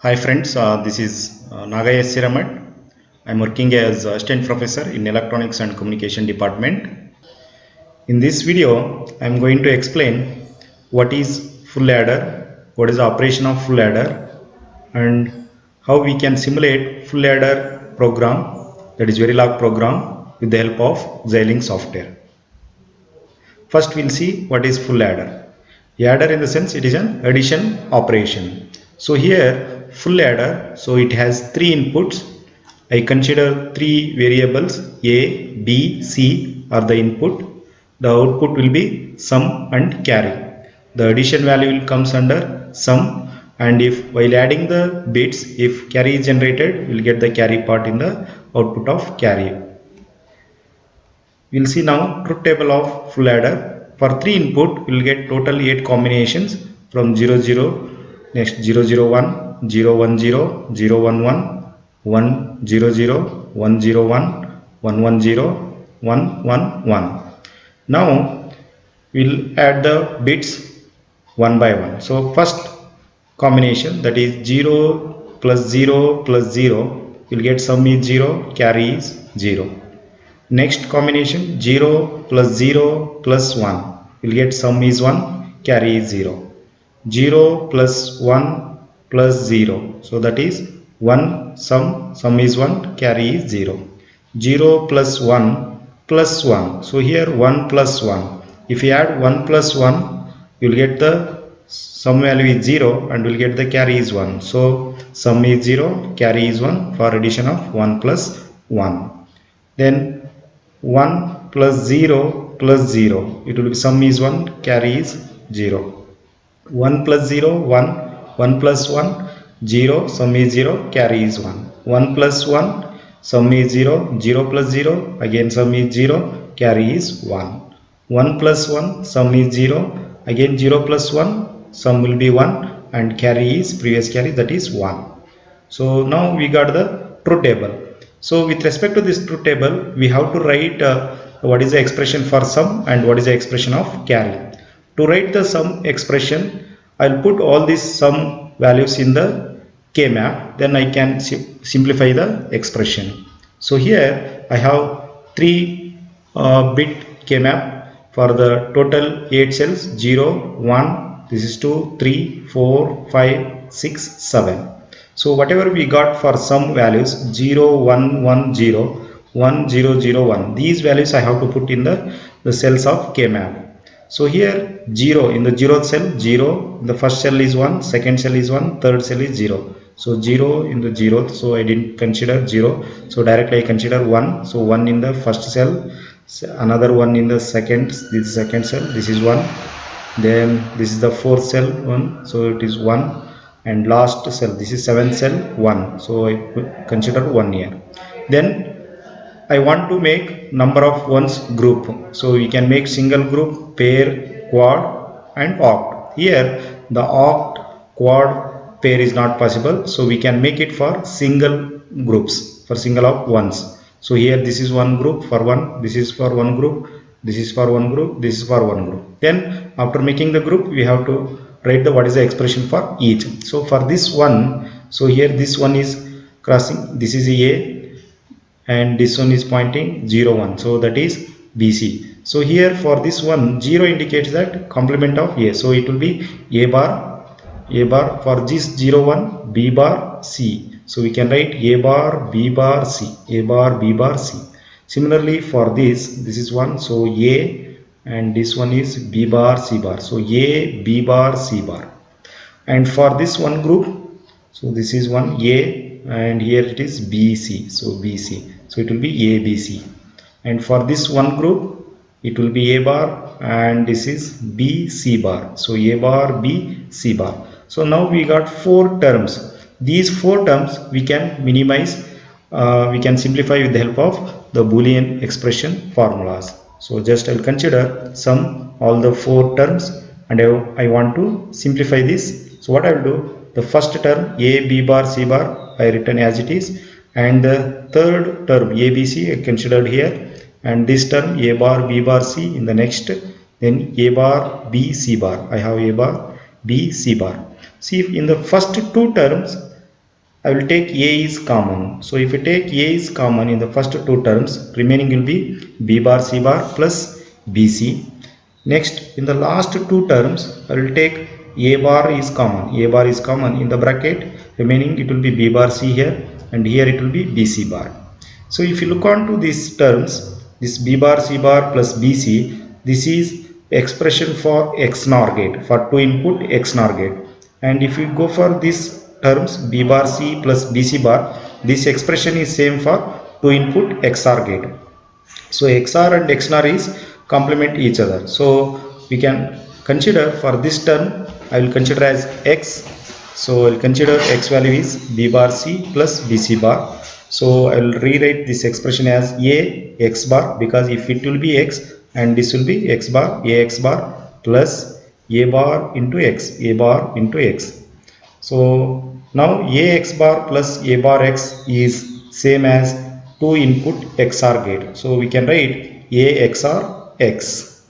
Hi friends, this is Naga S. Siramat. I'm working as assistant professor in electronics and communication department. In this video, I'm going to explain what is full adder, what is the operation of full adder, and how we can simulate full adder program, that is Verilog program, with the help of Xilinx software. First, we'll see what is full adder. Adder in the sense it is an addition operation. So here full adder, so it has three inputs. I consider three variables A, B, C are the input. The output will be sum and carry. The addition value will comes under sum, and if while adding the bits, if carry is generated, we'll get the carry part in the output of carry. We'll see now truth table of full adder. For 3 input, we'll get total 8 combinations from 0 0, next 0 0 1, 0 1 0, 0 1 1, 1 0 0, 1 0 1, 1 1 0, 1 1 1. Now we'll add the bits one by one. So first combination, that is 0 plus 0 plus 0, we'll get sum is 0, carry is 0. Next combination 0 plus 0 plus 1, will get sum is 1, carry is 0. 0 plus 1 plus 0, so that is 1 sum is 1, carry is 0. 0 plus 1 plus 1, so here 1 plus 1. If you add 1 plus 1, you will get the sum value is 0 and will get the carry is 1. So sum is 0, carry is 1 for addition of 1 plus 1. Then 1 plus 0 plus 0, it will be sum is 1, carry is 0. 1 plus 0, 1, 1 plus 1, 0, sum is 0, carry is 1. 1 plus 1, sum is 0, 0 plus 0, again sum is 0, carry is 1. 1 plus 1, sum is 0, again 0 plus 1, sum will be 1, and carry is previous carry, that is 1. So now we got the truth table. So with respect to this truth table, we have to write what is the expression for sum and what is the expression of carry. To write the sum expression, I'll put all these sum values in the K map, then I can simplify the expression. So here I have 3 bit K map for the total 8 cells, 0, 1, this is 2, 3, 4, 5, 6, 7. So whatever we got for some values 0, 1, 1, 0, 1, 0, 0, 1, these values I have to put in the cells of K map. So here 0 in the 0th cell 0, the first cell is 1, second cell is 1, third cell is 0. So 0 in the 0th, so I didn't consider 0, so directly I consider 1. So 1 in the first cell, another 1 in the second cell, this is 1. Then this is the fourth cell 1, so it is 1. And last cell, this is 7th cell 1, so I consider 1 here. Then I want to make number of ones group, so we can make single group, pair, quad and oct. Here the oct, quad, pair is not possible, so we can make it for single groups, for single of ones. So here this is one group for one, this is for one group, this is for one group, this is for one group. Then after making the group, we have to write the what is the expression for each. So for this one, so here this one is crossing, this is A, and this one is pointing 0 1, so that is BC. So here for this one 0 indicates that complement of A, so it will be A bar for this 0 1, B bar C. So we can write A bar B bar C, A bar B bar C. Similarly for this is 1, so A, and this one is B bar C bar, so A B bar C bar. And for this one group, so this is one A, and here it is BC, so BC, so it will be ABC. And for this one group, it will be A bar, and this is BC bar, so A bar B C bar. So now we got 4 terms. These 4 terms we can minimize, we can simplify with the help of the Boolean expression formulas. So just I'll consider sum all the 4 terms, and I want to simplify this. So what I will do, the first term A B bar C bar I written as it is, and the third term ABC I considered here, and this term A bar B bar C in the next, then A bar B C bar, I have A bar B C bar. See, if in the first 2 terms I will take A is common. So if you take A is common in the first two terms, remaining will be B bar C bar plus BC. Next, in the last two terms, I will take A bar is common. A bar is common in the bracket. Remaining it will be B bar C here, and here it will be BC bar. So if you look on to these terms, this B bar C bar plus BC, this is expression for XNOR gate, for two input XNOR gate. And if you go for these terms B bar C plus BC bar, this expression is same for two input XOR gate. So XOR and XNOR is complement each other. So we can consider for this term, I will consider as X. So I will consider X value is B bar C plus BC bar. So I will rewrite this expression as A X bar, because if it will be X and this will be X bar, A X bar plus A bar into X, A bar into X. So now AX bar plus A bar X is same as two input XOR gate. So we can write A XOR X,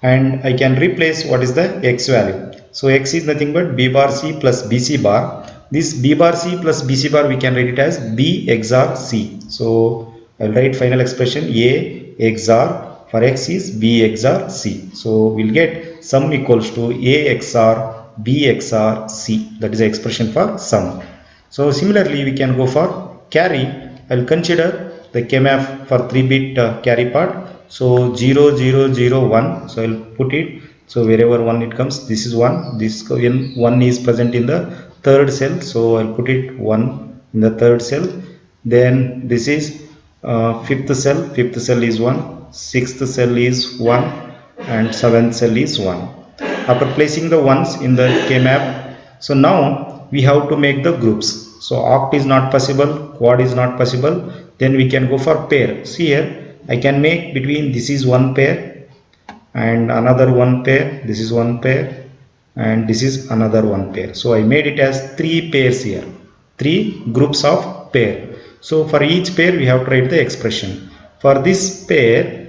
and I can replace what is the X value. So X is nothing but B bar C plus BC bar. This B bar C plus BC bar we can write it as B XOR C. So I will write final expression A XOR for X is B XOR C. So we'll get sum equals to A XOR B XOR C. That is the expression for sum. So similarly we can go for carry. I will consider the KMAP for 3-bit carry part. So 0 0 0 1. So I will put it. So wherever 1 it comes, this is 1. This 1 is present in the third cell. So I will put it 1 in the third cell. Then this is fifth cell. Fifth cell is 1. Sixth cell is 1, and seventh cell is 1. After placing the ones in the KMAP, so now we have to make the groups. So oct is not possible, quad is not possible, then we can go for pair. See here, I can make between this is one pair and another one pair, this is one pair, and this is another one pair. So I made it as 3 pairs here, 3 groups of pair. So for each pair we have to write the expression. For this pair,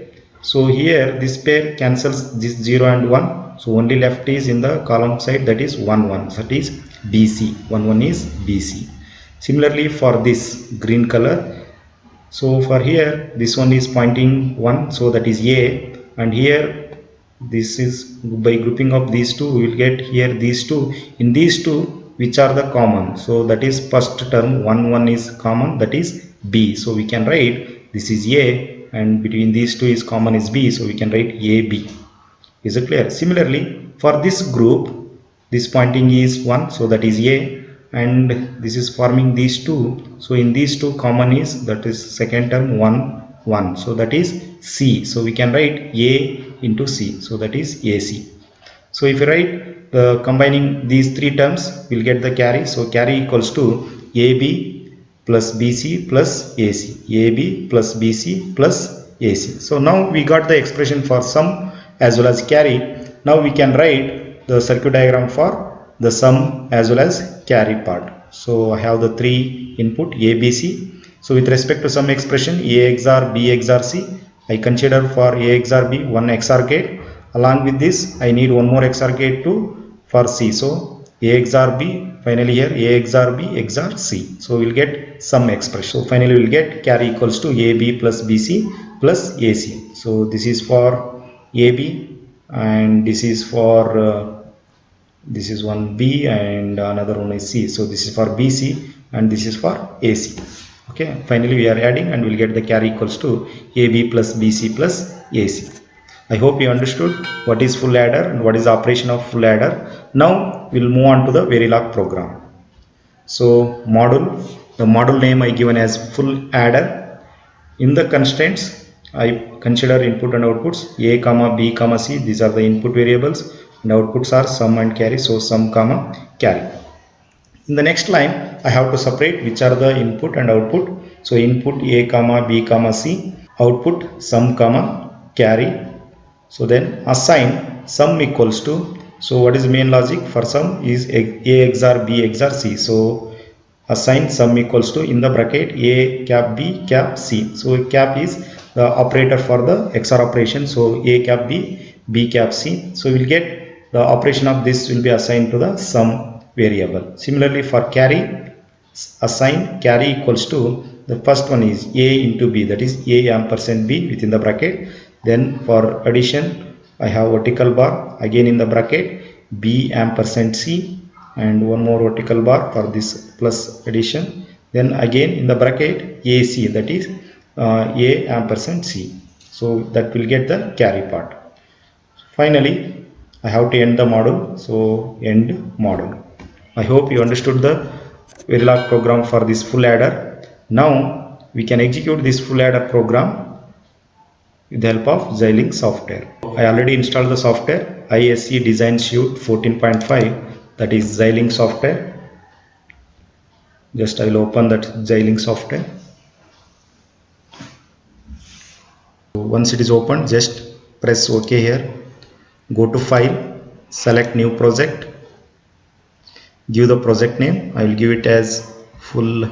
so here this pair cancels this 0 and 1. So only left is in the column side, that is 1 1, that is BC. 1 1 is BC. Similarly for this green color, so for here this one is pointing 1, so that is A, and here this is by grouping of these two we will get here these two. In these two, which are the common? So that is first term 1 1 is common, that is B. So we can write this is A, and between these two is common is B, so we can write AB. Is it clear? Similarly for this group, this pointing is 1, so that is A, and this is forming these two. So in these two common is, that is second term 1 1, so that is C. So we can write A into C, so that is AC. So if you write combining these three terms, we'll get the carry. So carry equals to AB plus BC plus AC, AB plus BC plus AC. So now we got the expression for sum as well as carry. Now we can write the circuit diagram for the sum as well as carry part. So I have the 3 input A, B, C. So with respect to sum expression A XOR B XOR C, I consider for A XOR B one XOR gate. Along with this, I need one more XOR gate too for C. So A XOR B, finally here A XOR B XOR C. So we'll get sum expression. So finally we'll get carry equals to AB plus BC plus AC. So this is for AB, and this is for this is one B and another one is C. So this is for BC and this is for AC. Okay, finally we are adding and we'll get the carry equals to AB plus BC plus AC. I hope you understood what is full adder and what is the operation of full adder. Now we'll move on to the Verilog program. So module, the module name I given as full adder. In the constraints, I consider input and outputs A comma B comma C. These are the input variables, and outputs are sum and carry. So sum comma carry. In the next line, I have to separate which are the input and output. So input A comma B comma C, output sum comma carry. So then assign sum equals to, so what is the main logic for sum is A XOR B XOR C. So assign sum equals to, in the bracket, A cap B cap C. So cap is the operator for the XOR operation. So A cap B, B cap C. So we'll get the operation of this will be assigned to the sum variable. Similarly for carry, assign carry equals to, the first one is a into b, that is a ampersand b within the bracket. Then for addition I have vertical bar again in the bracket b ampersand c, and one more vertical bar for this plus addition. Then again in the bracket ac, that is a ampersand c. So that will get the carry part. Finally I have to end the module, so end module. I hope you understood the Verilog program for this full adder. Now we can execute this full adder program with the help of Xilinx software. I already installed the software ISE Design Suite 14.5, that is Xilinx software. Just I will open that Xilinx software. Once it is opened, just press OK here. Go to File, select New Project, give the project name. I will give it as full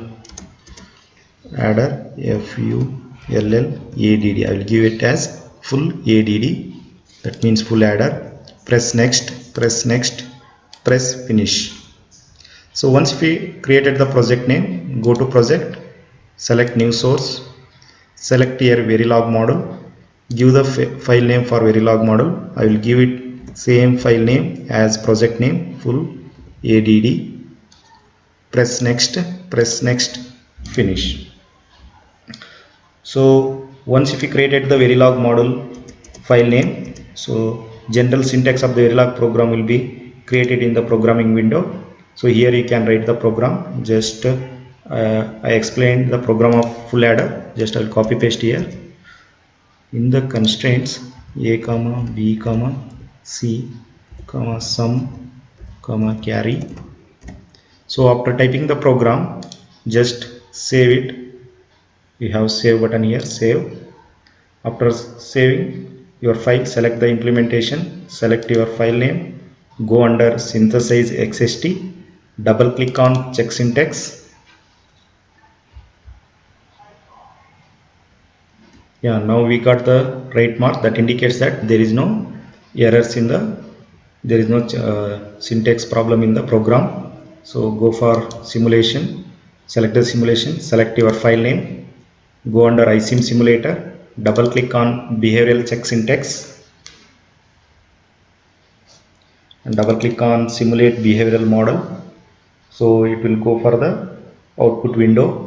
adder, FULLADD. I will give it as full ADD, that means full adder. Press next, press next, press finish. So once we created the project name, go to project, select new source, select here Verilog module, give the file name for Verilog module. I will give it same file name as project name, full ADD. Press next, finish. So once if we created the Verilog module file name, so general syntax of the Verilog program will be created in the programming window. So here you can write the program. Just I explained the program of full adder. Just I'll copy paste here. In the constraints a comma b comma c comma sum comma carry. So after typing the program, just save it. We have save button here, save. After saving your file, select the implementation, select your file name, go under synthesize xst, double click on check syntax. Yeah, now we got the right mark, that indicates that there is no errors in the, there is no syntax problem in the program. So go for simulation, select the simulation, select your file name, go under iSim simulator, double click on behavioral check syntax, and double click on simulate behavioral model. So it will go for the output window.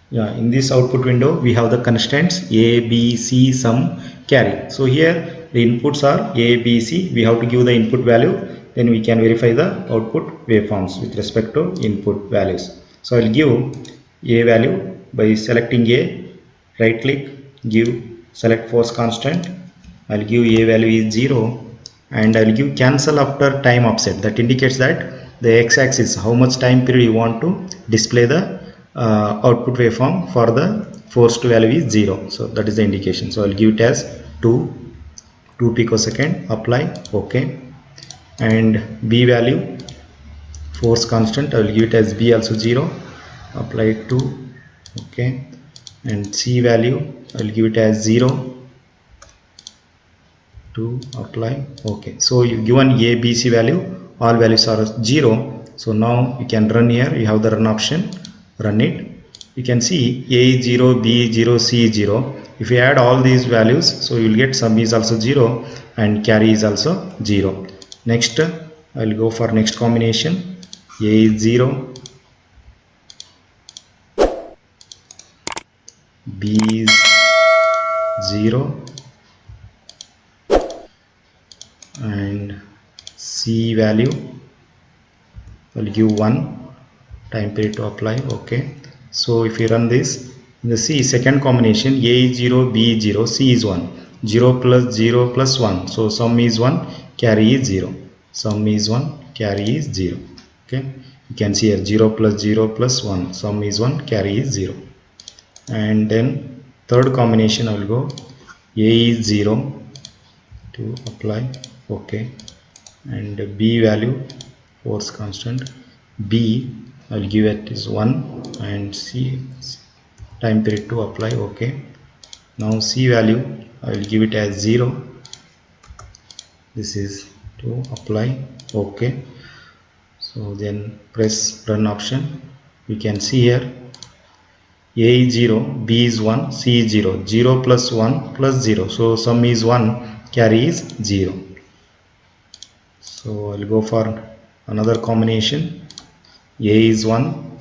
Yeah, in this output window we have the constraints a, b, c, sum, carry. So here the inputs are a, b, c. We have to give the input value, then we can verify the output waveforms with respect to input values. So I will give a value by selecting a, right click, give select force constant. I will give a value is 0, and I will give cancel after time offset. That indicates that the x-axis, how much time period you want to display the output waveform. For the force to value is 0, so that is the indication. So I will give it as 2 picosecond, apply, OK. And b value, force constant, I will give it as b also 0, apply 2, OK. And c value I will give it as 0, to apply, OK. So you given a, b, c value, all values are 0. So now you can run here, you have the run option, run it. You can see a is 0, b is 0, c is 0. If you add all these values, so you will get sum is also 0 and carry is also 0. Next I will go for next combination. A is 0, b is 0, and c value I will give 1, time period to apply, OK. So if you run this, in the C second combination, a is 0, b is 0, c is 1, 0 plus 0 plus 1, so sum is 1, carry is 0, sum is 1, carry is 0. Okay, you can see here 0 plus 0 plus 1, sum is 1, carry is 0. And then third combination I will go, a is 0, to apply, OK. And b value, force constant, b I will give it is 1, and c time period to apply, OK. Now c value I will give it as 0. This is to apply. OK. So then press run option. We can see here A is 0, B is 1, C is 0. 0 plus 1 plus 0. So sum is 1, carry is 0. So I'll go for another combination. A is 1,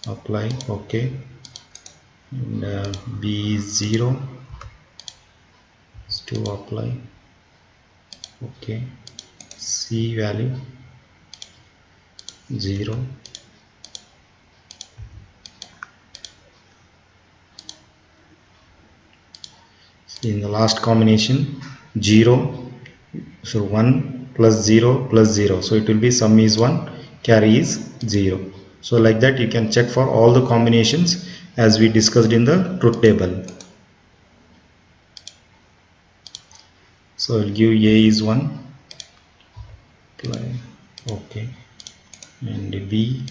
apply, OK. And B is 0, to apply, OK. C value 0. In the last combination 0, so 1 plus 0 plus 0, so it will be sum is 1, carry is 0. So like that you can check for all the combinations as we discussed in the truth table. So I'll give A is 1, apply, OK, and B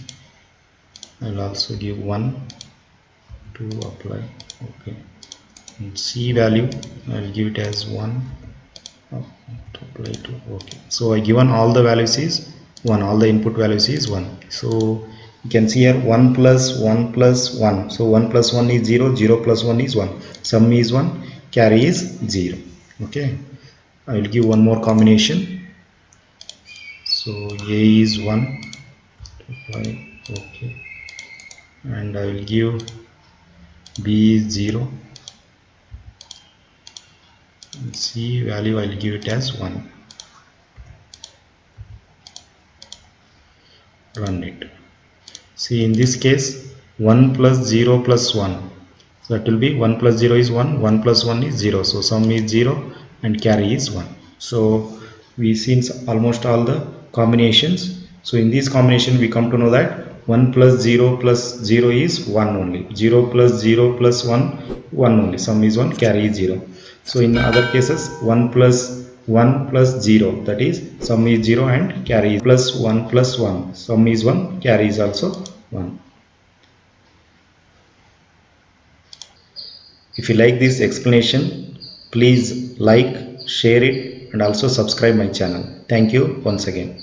I'll also give 1, to apply, OK, and C value I'll give it as 1, to apply to, OK. So I given all the values is 1, all the input values is 1. So you can see here 1 plus 1 plus 1, so 1 plus 1 is 0, 0 plus 1 is 1, sum is 1, carry is 0. Okay, I will give one more combination. So A is 1, apply, OK, and I will give B is 0, and C value I will give it as 1. Run it. See, in this case 1 plus 0 plus 1, so that will be 1 plus 0 is 1, 1 plus 1 is 0, so sum is 0 and carry is 1. So we seen almost all the combinations. So in this combination we come to know that 1 plus 0 plus 0 is 1 only, 0 plus 0 plus 1, 1 only, sum is 1, carry is 0. So in other cases 1 plus 1 plus 0, that is sum is 0 and carry is plus 1 plus 1, sum is 1, carry is also 1. If you like this explanation, please like, share it and also subscribe my channel. Thank you once again.